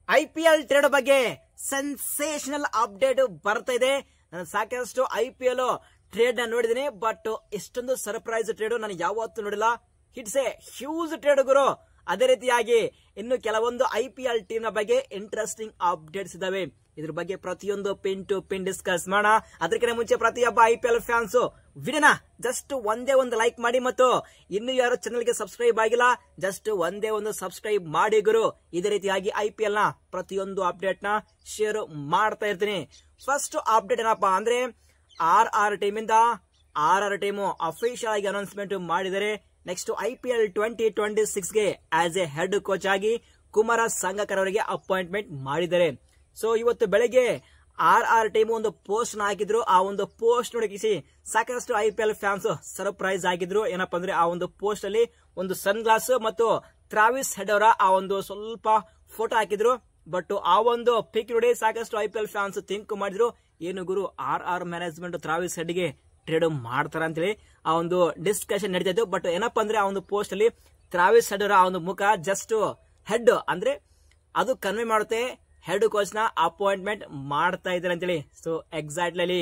IPL trade ಬಗ್ಗೆ sensational update ಬರ್ತಾ ಇದೆ. ನಾನು ಸಾಕಷ್ಟು IPL ಟ್ರೇಡ್ ನ ನೋಡಿದೀನಿ, ಬಟ್ ಎಷ್ಟೊಂದು ಸರ್ಪ್ರೈಸ್ ಟ್ರೇಡ್ ನಾನು ಯಾವತ್ತೂ ನೋಡಿಲ್ಲ. ಇಟ್ಸ್ ಎ ಹ್ಯೂಜ್ ಟ್ರೇಡ್ ಗುರು. ಅದೇ ರೀತಿಯಾಗಿ ಇನ್ನು ಕೆಲವೊಂದು IPL ಟೀಮ್ ನ ಬಗ್ಗೆ ಇಂಟ್ರೆಸ್ಟಿಂಗ್ ಅಪ್ಡೇಟ್ಸ್ ಇದಾವೆ. ಇದ್ರ ಬಗ್ಗೆ ಪ್ರತಿಯೊಂದು ಪಿನ್ ಟು ಪಿನ್ ಡಿಸ್ಕಸ್ ಮಾಡೋಣ. ಅದಕ್ಕಿಂತ ಮುಂಚೆ ಪ್ರತಿಯೊಬ್ಬ IPL ಫ್ಯಾನ್ಸ್ ವಿಡಿಯೋನ ಜಸ್ಟ್ ಒಂದೇ ಒಂದು ಲೈಕ್ ಮಾಡಿ, ಮತ್ತು ಇನ್ನು ಯಾರು ಚಾನೆಲ್ಗೆ ಸಬ್ಸ್ಕ್ರೈಬ್ ಆಗಿಲ್ಲ ಜಸ್ಟ್ ಒಂದೇ ಒಂದು ಸಬ್ಸ್ಕ್ರೈಬ್ ಮಾಡಿ ಗುರು. ಇದೇ ರೀತಿಯಾಗಿ IPL ನ ಪ್ರತಿಯೊಂದು ಅಪ್ಡೇಟ್ ನ ಶೇರ್ ಮಾಡ್ತಾ ಇರ್ತೀನಿ. ಫಸ್ಟ್ ಅಪ್ಡೇಟ್ ಏನಪ್ಪಾ ಅಂದ್ರೆ RR ಟೀಮ್ ಇಂದ RR ಟೀಮ್ ಅಫಿಷಿಯಲ್ ಆಗಿ ಅನೌನ್ಸ್ಮೆಂಟ್ ಮಾಡಿದರೆ ನೆಕ್ಸ್ಟ್ IPL 2026 ಗೆ ಆಸ್ ಎ ಹೆಡ್ ಕೋಚ್ ಆಗಿ ಕುಮಾರ ಸಂಗಕರ್ ಅವರಿಗೆ ಅಪಾಯಿಂಟ್ಮೆಂಟ್ ಮಾಡಿದ್ದಾರೆ. ಸೊ ಇವತ್ತು ಬೆಳಗ್ಗೆ RR ಟೀಮ್ ಒಂದು ಪೋಸ್ಟ್ ಹಾಕಿದ್ರು. ಆ ಒಂದು ಪೋಸ್ಟ್ ನೋಡಿಸಿ ಸಾಕಷ್ಟು IPL ಫ್ಯಾನ್ಸ್ ಸರ್ಪ್ರೈಸ್ ಆಗಿದ್ರು. ಏನಪ್ಪಾ ಅಂದ್ರೆ ಆ ಒಂದು ಪೋಸ್ಟ್ ಅಲ್ಲಿ ಒಂದು ಸನ್ ಗ್ಲಾಸ್ ಮತ್ತು ಟ್ರಾವಿಸ್ ಹೆಡ್ ಅವರ ಆ ಒಂದು ಸ್ವಲ್ಪ ಫೋಟೋ ಹಾಕಿದ್ರು. ಬಟ್ ಆ ಒಂದು ಪಿಕ್ ನೋಡಿ ಸಾಕಷ್ಟು IPL ಫ್ಯಾನ್ಸ್ ಥಿಂಕ್ ಮಾಡಿದ್ರು, ಏನು ಗುರು RR ಮ್ಯಾನೇಜ್ಮೆಂಟ್ ಟ್ರಾವಿಸ್ ಹೆಡ್ ಗೆ ಟ್ರೇಡ್ ಮಾಡ್ತಾರ ಅಂತೇಳಿ ಆ ಒಂದು ಡಿಸ್ಕಷನ್ ನಡೀತಾ ಇತ್ತು. ಬಟ್ ಏನಪ್ಪಾ ಅಂದ್ರೆ ಆ ಒಂದು ಪೋಸ್ಟ್ ಅಲ್ಲಿ ಟ್ರಾವಿಸ್ ಹೆಡ್ ಅವರ ಆ ಒಂದು ಮುಖ ಜಸ್ಟ್ ಹೆಡ್ ಅಂದ್ರೆ ಅದು ಕನ್ವೆ ಮಾಡುತ್ತೆ ಹೆಡ್ ಕೋಚ್ ನ ಅಪಾಯಿಂಟ್ಮೆಂಟ್ ಮಾಡ್ತಾ ಇದ್ದಾರೆ ಅಂತೇಳಿ. So exactly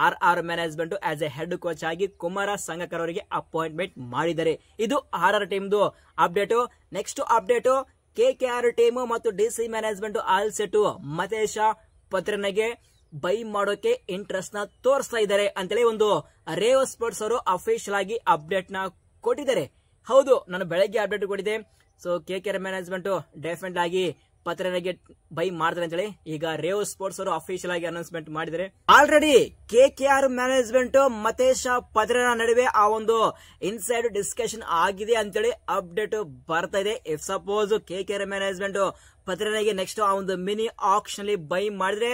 RR management as a head coach ಆಗಿ ಕುಮಾರ ಸಂಗಕರ್ ಅವರಿಗೆ ಅಪಾಯಿಂಟ್ಮೆಂಟ್ ಮಾಡಿದ್ದಾರೆ. ಇದು RR ಟೀಮ್ದು update. Next update KKR team ಮತ್ತು DC management all set Matheesha ಪತ್ರನಿಗೆ ಬೈ ಮಾಡೋಕೆ ಇಂಟ್ರೆಸ್ಟ್ ನ ತೋರಿಸ್ತಾ ಇದ್ದಾರೆ ಅಂತೇಳಿ ಒಂದು ರೇವ್ ಸ್ಪೋರ್ಟ್ಸ್ ಅವರು ಅಫಿಷಿಯಲ್ ಆಗಿ ಅಪ್ಡೇಟ್ ನ ಕೊಟ್ಟಿದ್ದಾರೆ. ಹೌದು, ನಾನು ಬೆಳಗ್ಗೆ ಅಪ್ಡೇಟ್ ಕೊಟ್ಟಿದ್ದೆ. ಸೊ KKR ಮ್ಯಾನೇಜ್ಮೆಂಟ್ ಡೆಫಿನೆಟ್ ಆಗಿ ಪತ್ರನಿಗೆ ಬೈ ಮಾಡ್ತಾರೆ ಅಂತೇಳಿ ಈಗ ರೇವ್ ಸ್ಪೋರ್ಟ್ಸ್ ಅವರು ಅಫಿಷಿಯಲ್ ಆಗಿ ಅನೌನ್ಸ್ಮೆಂಟ್ ಮಾಡಿದ್ದಾರೆ. ಆಲ್ರೆಡಿ KKR ಮ್ಯಾನೇಜ್ಮೆಂಟ್ ಮತೇಶ ಪತ್ರನ ನಡುವೆ ಆ ಒಂದು ಇನ್ಸೈಡ್ ಡಿಸ್ಕಷನ್ ಆಗಿದೆ ಅಂತೇಳಿ ಅಪ್ಡೇಟ್ ಬರ್ತಾ ಇದೆ. ಇಫ್ ಸಪೋಸ್ KKR ಮ್ಯಾನೇಜ್ಮೆಂಟ್ ಪತ್ರನಿಗೆ ನೆಕ್ಸ್ಟ್ ಆ ಒಂದು ಮಿನಿ ಆಕ್ಷನ್ ಅಲ್ಲಿ ಬೈ ಮಾಡಿದ್ರೆ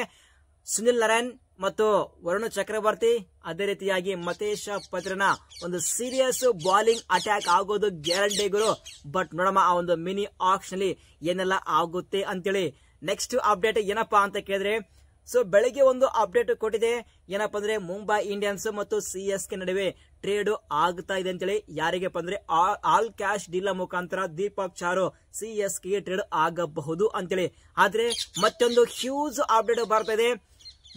ಸುನಿಲ್ ನಾರಾಯಣ್ ಮತ್ತು ವರುಣ್ ಚಕ್ರವರ್ತಿ ಅದೇ ರೀತಿಯಾಗಿ ಮತೇಶ ಪತ್ರನ ಒಂದು ಸೀರಿಯಸ್ ಬಾಲಿಂಗ್ ಅಟ್ಯಾಕ್ ಆಗೋದು ಗ್ಯಾರಂಟಿ ಗುರು. ಬಟ್ ನೋಡಮ್ಮ ಆ ಒಂದು ಮಿನಿ ಆಕ್ಷನ್ ಅಲ್ಲಿ ಏನೆಲ್ಲ ಆಗುತ್ತೆ ಅಂತೇಳಿ. ನೆಕ್ಸ್ಟ್ ಅಪ್ಡೇಟ್ ಏನಪ್ಪಾ ಅಂತ ಕೇಳಿದ್ರೆ, ಸೊ ಬೆಳಗ್ಗೆ ಒಂದು ಅಪ್ಡೇಟ್ ಕೊಟ್ಟಿದೆ. ಏನಪ್ಪಾ ಅಂದ್ರೆ ಮುಂಬೈ ಇಂಡಿಯನ್ಸ್ ಮತ್ತು CSK ನಡುವೆ ಟ್ರೇಡ್ ಆಗ್ತಾ ಇದೆ ಅಂತೇಳಿ. ಯಾರಿಗೆ ಅಂದ್ರೆ ಆಲ್ ಕ್ಯಾಶ್ ಡೀಲ್ ಮುಖಾಂತರ ದೀಪಕ್ ಚಾರು CSK ಗೆ ಟ್ರೇಡ್ ಆಗಬಹುದು ಅಂತೇಳಿ. ಆದ್ರೆ ಮತ್ತೊಂದು ಹ್ಯೂಜ್ ಅಪ್ಡೇಟ್ ಬರ್ತಾ ಇದೆ.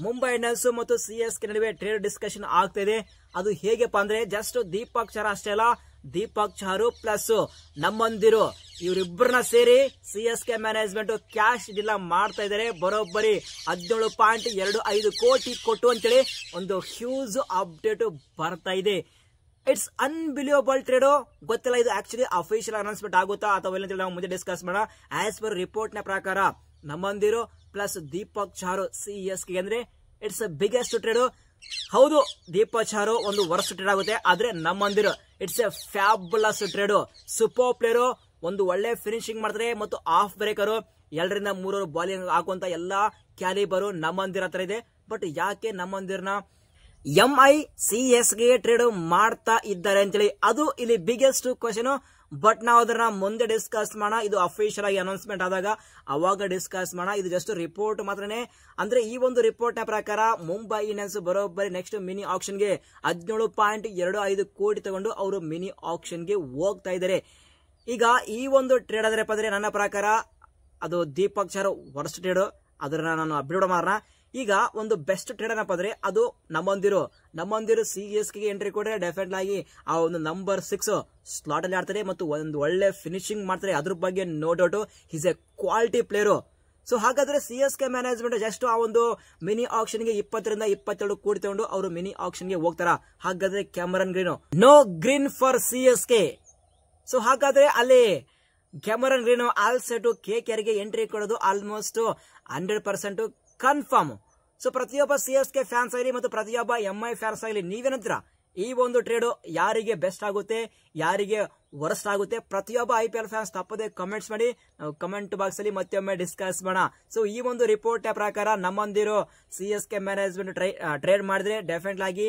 ಮುಂಬೈ ಇಂಡಿಯನ್ಸ್ ಮತ್ತು CSK ನಡುವೆ ಟ್ರೇಡ್ ಡಿಸ್ಕಷನ್ ಆಗ್ತಾ ಇದೆ. ಅದು ಹೇಗೆಪ್ಪ ಅಂದ್ರೆ ಜಸ್ಟ್ ದೀಪಕ್ ಚಾರು ಅಷ್ಟೇ ಅಲ್ಲ, ದೀಪಕ್ ಚಾರು ಪ್ಲಸ್ ನಮ್ಮಂದಿರು ಇವರಿಬ್ಬರನ್ನ ಸೇರಿ CSK ಮ್ಯಾನೇಜ್ಮೆಂಟ್ ಕ್ಯಾಶ್ ಡೀಲ್ ಮಾಡ್ತಾ ಇದ್ದಾರೆ. ಬರೋಬ್ಬರಿ 17.25 ಕೋಟಿ ಕೊಟ್ಟು ಅಂತೇಳಿ ಒಂದು ಹ್ಯೂಜ್ ಅಪ್ಡೇಟ್ ಬರ್ತಾ ಇದೆ. It's unbelievable trade. ಗೊತ್ತಿಲ್ಲ ಇದು ಆಕ್ಚುಲಿ ಅಫಿಷಿಯಲ್ ಅನೌನ್ಸ್ಮೆಂಟ್ ಆಗುತ್ತಾ ಅಥವಾ ಇಲ್ಲ ನಾವು ಮುಂದೆ ಡಿಸ್ಕಸ್ ಮಾಡೋಣ. ಆಸ್ ಪರ್ ರಿಪೋರ್ಟ್ ನ ಪ್ರಕಾರ ನಮ್ಮಂದಿರು ಪ್ಲಸ್ ದೀಪಕ್ ಚಾರು CSK ಅಂದ್ರೆ ಇಟ್ಸ್ ಬಿಗ್ಗೆಸ್ಟ್ ಟ್ರೇಡ್. ಹೌದು, ದೀಪಕ್ ಚಾರು ಒಂದು ವರ್ಸ್ಟ್ ಟ್ರೇಡ್ ಆಗುತ್ತೆ, ಆದ್ರೆ ನಮ್ಮಂದಿರು it's a fabulous trade. Super player, ಒಂದು ಒಳ್ಳೆ ಫಿನಿಶಿಂಗ್ ಮಾಡ್ತಾರೆ ಮತ್ತು ಆಫ್ ಬ್ರೇಕರ್, 2ರಿಂದ 3 ಬಾಲಿಂಗ್ ಹಾಕುವಂತ ಎಲ್ಲಾ ಕ್ಯಾಲಿಬರು ನಮ್ಮಂದಿರ ಹತ್ರ ಇದೆ. ಬಟ್ ಯಾಕೆ ನಮ್ಮಂದಿರನ MI CSK ಟ್ರೇಡ್ ಮಾಡ್ತಾ ಇದ್ದಾರೆ ಅಂತೇಳಿ ಅದು ಇಲ್ಲಿ ಬಿಗ್ಗೆಸ್ಟ್ ಕ್ವಶನ್. ಬಟ್ ನಾವು ಅದನ್ನ ಮುಂದೆ ಡಿಸ್ಕಸ್ ಮಾಡೋಣ. ಇದು ಅಫಿಷಿಯಲ್ ಆಗಿ ಅನೌನ್ಸ್ಮೆಂಟ್ ಆದಾಗ ಅವಾಗ ಡಿಸ್ಕಸ್ ಮಾಡೋಣ. ಇದು ಜಸ್ಟ್ ರಿಪೋರ್ಟ್ ಮಾತ್ರನೇ. ಅಂದ್ರೆ ಈ ಒಂದು ರಿಪೋರ್ಟ್ ನ ಪ್ರಕಾರ ಮುಂಬೈ ಇಂಡಿಯನ್ಸ್ ಬರೋಬ್ಬರಿ ನೆಕ್ಸ್ಟ್ ಮಿನಿ ಆಕ್ಷನ್ ಗೆ 17.25 ಕೋಟಿ ತಗೊಂಡು ಅವರು ಮಿನಿ ಆಕ್ಷನ್ ಗೆ ಹೋಗ್ತಾ ಇದ್ದಾರೆ. ಈಗ ಈ ಒಂದು ಟ್ರೇಡ್ ಆದ್ರೆ ನನ್ನ ಪ್ರಕಾರ ಅದು ದೀಪಕ್ ಚಾರು ವರ್ಸ್ಟ್ ಟ್ರೇಡ್, ಅದನ್ನ ನಾನು ಅಪ್ಡೇಟ್ ಮಾಡೋಣ. ಈಗ ಒಂದು ಬೆಸ್ಟ್ ಟ್ರೇಡ್ ಏನಪ್ಪ ಅಂದ್ರೆ ಅದು ನಮ್ಮಂದಿರು CSK ಗೆ ಎಂಟ್ರಿ ಕೊಟ್ಟರೆ ಡೆಫಿನೆಟ್ ಆಗಿ ಆ ಒಂದು ನಂಬರ್ 6 ಸ್ಲಾಟ್ ಅಲ್ಲಿ ಆಡ್ತಾರೆ ಮತ್ತು ಒಂದು ಒಳ್ಳೆ ಫಿನಿಶಿಂಗ್ ಮಾಡ್ತಾರೆ. ಅದ್ರ ಬಗ್ಗೆ no doubt, is a quality player. So ಹಾಗಾದ್ರೆ CSK ಮ್ಯಾನೇಜ್ಮೆಂಟ್ ಜಸ್ಟ್ ಆ ಒಂದು ಮಿನಿ ಆಕ್ಷನ್ ಗೆ 20ರಿಂದ 22 ಕೋಟಿ ತಗೊಂಡು ಅವರು ಮಿನಿ ಆಕ್ಷನ್ ಗೆ ಹೋಗ್ತಾರ. ಹಾಗಾದ್ರೆ Cameron Green no Green for CSK. So ಹಾಗಾದ್ರೆ ಅಲ್ಲಿ Cameron Green all set KKR ಗೆ ಎಂಟ್ರಿ ಕೊಡೋದು ಆಲ್ಮೋಸ್ಟ್ 100% ಕನ್ಫರ್ಮ್. ಸೊ ಪ್ರತಿಯೊಬ್ಬ CSK ಫ್ಯಾನ್ಸ್ ಆಗಲಿ ಮತ್ತು ಪ್ರತಿಯೊಬ್ಬ MI ಫ್ಯಾನ್ಸ್ ಆಗಲಿ ನೀವೇನಂತೀರಾ? ಈ ಒಂದು ಟ್ರೇಡ್ ಯಾರಿಗೆ ಬೆಸ್ಟ್ ಆಗುತ್ತೆ, ಯಾರಿಗೆ ವರ್ಸ್ಟ್ ಆಗುತ್ತೆ? ಪ್ರತಿಯೊಬ್ಬ IPL ಫ್ಯಾನ್ಸ್ ತಪ್ಪದೆ ಕಮೆಂಟ್ಸ್ ಮಾಡಿ, ನಾವು ಕಮೆಂಟ್ ಬಾಕ್ಸ್ ಅಲ್ಲಿ ಮತ್ತೊಮ್ಮೆ ಡಿಸ್ಕಸ್ ಮಾಡೋಣ. ಸೊ ಈ ಒಂದು ರಿಪೋರ್ಟ್ ಪ್ರಕಾರ ನಮ್ಮಂದಿರು CSK ಮ್ಯಾನೇಜ್ಮೆಂಟ್ ಟ್ರೇಡ್ ಮಾಡಿದ್ರೆ ಡೆಫಿನೆಟ್ ಆಗಿ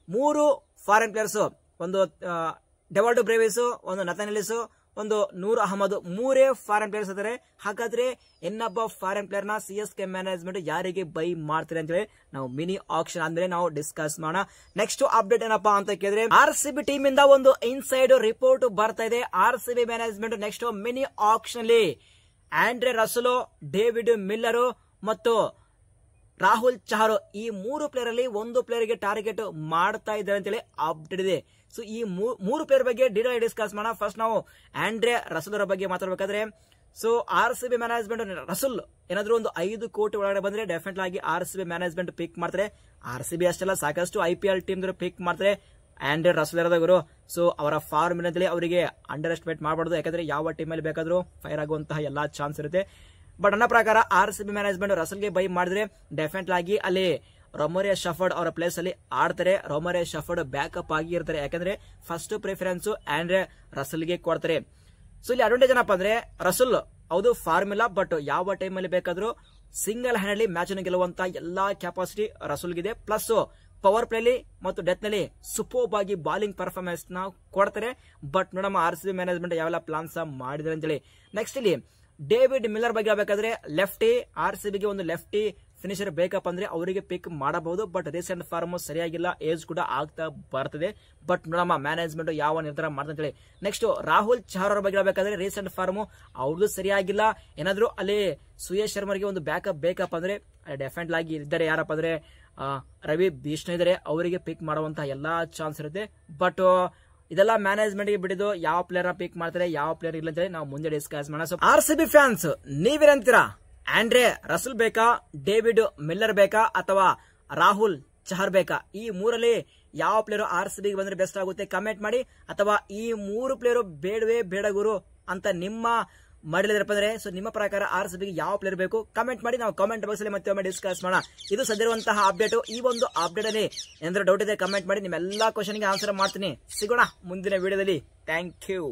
3 ಫಾರಿನ್ ಪ್ಲೇಯರ್ಸ್, ಒಂದು ಡೆವಾಲ್ಡೋ ಬ್ರೇವಿಸ್, ಒಂದು ನಥನ್ ಎಲಿಸ್, ಒಂದು ನೂರ್ ಅಹಮದ್, 3 ಫಾರಿನ್ ಪ್ಲೇಯರ್ಸ್ ಇದ್ದಾರೆ. ಹಾಗಾದ್ರೆ ಇನ್ನೊಬ್ಬ ಫಾರಿನ್ ಪ್ಲೇಯರ್ ನ CSK ಮ್ಯಾನೇಜ್ಮೆಂಟ್ ಯಾರಿಗೆ ಬೈ ಮಾಡ್ತಾರೆ ಅಂತ ಹೇಳಿ ನಾವು ಮಿನಿ ಆಕ್ಷನ್ ಅಂದ್ರೆ ನಾವು ಡಿಸ್ಕಸ್ ಮಾಡೋಣ. ನೆಕ್ಸ್ಟ್ ಅಪ್ಡೇಟ್ ಏನಪ್ಪಾ ಅಂತ ಕೇಳಿದ್ರೆ RCB ಟೀಮ್ ಇಂದ ಒಂದು ಇನ್ಸೈಡ್ ರಿಪೋರ್ಟ್ ಬರ್ತಾ ಇದೆ. RCB management next mini action ಅಲ್ಲಿ ಆಂಡ್ರೆ ರಸಲ್, ಡೇವಿಡ್ ಮಿಲ್ಲರ್ ಮತ್ತು ರಾಹುಲ್ ಚಹರ್ ಈ 3 ಪ್ಲೇಯರ್ ಅಲ್ಲಿ ಒಂದು ಪ್ಲೇಯರ್ ಗೆ ಟಾರ್ಗೆಟ್ ಮಾಡ್ತಾ ಇದ್ದಾರೆ ಅಂತೇಳಿ ಅಪ್ಡೇಟ್ ಇದೆ. ಸೊ ಈ 3 ಪ್ಲೇಯರ್ ಬಗ್ಗೆ ಡೀಟೇಲ್ ಡಿಸ್ಕಸ್ ಮಾಡೋಣ. ಫಸ್ಟ್ ನಾವು ಆಂಡ್ರೆ ರಸಲ್ ಅವರ ಬಗ್ಗೆ ಮಾತಾಡಬೇಕಾದ್ರೆ, ಸೊ RCB ಮ್ಯಾನೇಜ್ಮೆಂಟ್ ರಸಲ್ ಏನಾದ್ರು ಒಂದು 5 ಕೋಟಿ ಒಳಗಡೆ ಬಂದ್ರೆ ಡೆಫಿನೆಟ್ ಆಗಿ RCB ಮ್ಯಾನೇಜ್ಮೆಂಟ್ ಪಿಕ್ ಮಾಡ್ತಾರೆ. RCB ಅಷ್ಟೆಲ್ಲ ಸಾಕಷ್ಟು IPL ಟೀಮ್ ಪಿಕ್ ಮಾಡ್ತಾರೆ ಆಂಡ್ರೆ ರಸಲ್ ಇರೋದವರು. ಸೊ ಅವರ ಫಾರ್ಮ್ ಏನಂತೇಳಿ ಅವರಿಗೆ ಅಂಡರ್ ಎಸ್ಟಿಮೇಟ್ ಮಾಡಬಾರ್ದು, ಯಾಕಂದ್ರೆ ಯಾವ ಟೀಮ್ ಅಲ್ಲಿ ಬೇಕಾದ್ರೂ ಫೈರ್ ಆಗುವಂತಹ ಎಲ್ಲಾ ಚಾನ್ಸ್ ಇರುತ್ತೆ. ಬಟ್ ನನ್ನ ಪ್ರಕಾರ RCB ಮ್ಯಾನೇಜ್ಮೆಂಟ್ ರಸಲ್ಗೆ ಬೈ ಮಾಡಿದ್ರೆ ಡೆಫಿನೆಟ್ ಆಗಿ ಅಲ್ಲಿ ರೊಮೊರೆ ಶಫರ್ಡ್ ಅವರ ಪ್ಲೇಸ್ ಅಲ್ಲಿ ಆಡ್ತಾರೆ. ರೊಮೊರೆ ಶಫರ್ಡ್ ಬ್ಯಾಕಪ್ ಆಗಿ ಇರ್ತಾರೆ, ಯಾಕಂದ್ರೆ ಫಸ್ಟ್ ಪ್ರಿಫರೆನ್ಸ್ ಆಂಡ್ರೆ ರಸಲ್ಗೆ ಕೊಡ್ತಾರೆ. ಸೊ ಇಲ್ಲಿ ಅಡ್ವಾಂಟೇಜ್ ಏನಪ್ಪಾ ಅಂದ್ರೆ ರಸಲ್ ಹೌದು ಫಾರ್ಮ್ ಇಲ್ಲ, ಬಟ್ ಯಾವ ಟೈಮ್ ಅಲ್ಲಿ ಬೇಕಾದ್ರೂ ಸಿಂಗಲ್ ಹ್ಯಾಂಡ್ ಮ್ಯಾಚ್ ಅನ್ನು ಗೆಲ್ಲುವಂತ ಎಲ್ಲಾ ಕೆಪಾಸಿಟಿ ರಸಲ್ಗಿದೆ. ಪ್ಲಸ್ ಪವರ್ ಪ್ಲೇಲಿ ಮತ್ತು ಡೆತ್ ನಲ್ಲಿ ಸೂಪರ್ಬ್ ಆಗಿ ಬಾಲಿಂಗ್ ಪರ್ಫಾರ್ಮೆನ್ಸ್ ನ ಕೊಡ್ತಾರೆ. ಬಟ್ ನೋಡಮ್ಮ RCB ಮ್ಯಾನೇಜ್ಮೆಂಟ್ ಯಾವೆಲ್ಲ ಪ್ಲಾನ್ಸ್ ಮಾಡಿದ್ರೆ ಅಂತೇಳಿ. ನೆಕ್ಸ್ಟ್ ಇಲ್ಲಿ ಡೇವಿಡ್ ಮಿಲ್ಲರ್ ಬಗ್ಗೆ ಹೇಳ್ಬೇಕಾದ್ರೆ ಲೆಫ್ಟಿ, RCB ಗೆ ಒಂದು ಲೆಫ್ಟಿ ಫಿನಿಶರ್ ಬೇಕಪ್ಪ ಅಂದ್ರೆ ಅವರಿಗೆ ಪಿಕ್ ಮಾಡಬಹುದು. ಬಟ್ ರೀಸೆಂಟ್ ಫಾರ್ಮ್ ಸರಿಯಾಗಿಲ್ಲ, ಏಜ್ ಕೂಡ ಆಗ್ತಾ ಬರ್ತದೆ. ಬಟ್ ನೋಡಮ್ಮ ಮ್ಯಾನೇಜ್ಮೆಂಟ್ ಯಾವ ನಿರ್ಧಾರ ಮಾಡ್ತಾರೆ ಅಂತೇಳಿ. ನೆಕ್ಸ್ಟ್ ರಾಹುಲ್ ಚಹರ್ ಅವರ ಬಗ್ಗೆ ಹೇಳ್ಬೇಕಾದ್ರೆ ರೀಸೆಂಟ್ ಫಾರ್ಮ್ ಅವ್ರದ್ದು ಸರಿಯಾಗಿಲ್ಲ. ಏನಾದ್ರು ಅಲ್ಲಿ ಸುಯೇಶ್ ಶರ್ಮರ್ಗೆ ಒಂದು ಬ್ಯಾಕಪ್ ಬೇಕಪ್ಪ ಅಂದ್ರೆ ಡೆಫಿನೆಟ್ ಆಗಿ ಇದ್ದಾರೆ. ಯಾರಪ್ಪ ಅಂದ್ರೆ ರವಿ ಬಿಷ್ಣು ಇದ್ದಾರೆ, ಅವರಿಗೆ ಪಿಕ್ ಮಾಡುವಂತಹ ಎಲ್ಲಾ ಚಾನ್ಸ್ ಇರುತ್ತೆ. ಬಟ್ ಇದೆಲ್ಲ ಮ್ಯಾನೇಜ್ಮೆಂಟ್ ಗೆ ಬಿಡಿದು ಯಾವ ಪ್ಲೇಯರ್ ಪಿಕ್ ಮಾಡ್ತಾರೆ, ಯಾವ ಪ್ಲೇಯರ್ ಇಲ್ಲ ಅಂತ ನಾವು ಮುಂದೆ ಡಿಸ್ಕಸ್ ಮಾಡೋಣ. ಸೊ RCB ಫ್ಯಾನ್ಸ್ ನೀವೇನಂತೀರಾ? ಆಂಡ್ರೆ ರಸಲ್ ಬೇಕಾ, ಡೇವಿಡ್ ಮಿಲ್ಲರ್ ಬೇಕಾ, ಅಥವಾ ರಾಹುಲ್ ಚಹರ್ ಬೇಕಾ? ಈ 3ರಲ್ಲಿ ಯಾವ ಪ್ಲೇಯರ್ RCB ಗೆ ಬಂದ್ರೆ ಬೆಸ್ಟ್ ಆಗುತ್ತೆ ಕಮೆಂಟ್ ಮಾಡಿ. ಅಥವಾ ಈ 3 ಪ್ಲೇಯರ್ ಬೇಡವೇ ಬೇಡ ಗುರು ಅಂತ ನಿಮ್ಮ ಮಾಡಿದ್ರಪ್ಪ ಅಂದ್ರೆ, ಸೊ ನಿಮ್ಮ ಪ್ರಕಾರ RCB ಗೆ ಯಾವ ಪ್ಲೇಯರ್ ಬೇಕು ಕಮೆಂಟ್ ಮಾಡಿ. ನಾವು ಕಾಮೆಂಟ್ ಬಾಕ್ಸ್ ಅಲ್ಲಿ ಮತ್ತೆ ಡಿಸ್ಕಸ್ ಮಾಡೋಣ. ಇದು ಸದ್ಯರುವಂತಹ ಅಪ್ಡೇಟ್. ಈ ಒಂದು ಅಪ್ಡೇಟ್ ಅಲ್ಲಿ ಏನಾದ್ರು ಡೌಟ್ ಇದೆ ಕಮೆಂಟ್ ಮಾಡಿ, ನಿಮ್ಮೆಲ್ಲಾ ಕ್ವಶನ್ ಗೆ ಆನ್ಸರ್ ಮಾಡ್ತೀನಿ. ಸಿಗೋಣ ಮುಂದಿನ ವಿಡಿಯೋದಲ್ಲಿ. Thank you.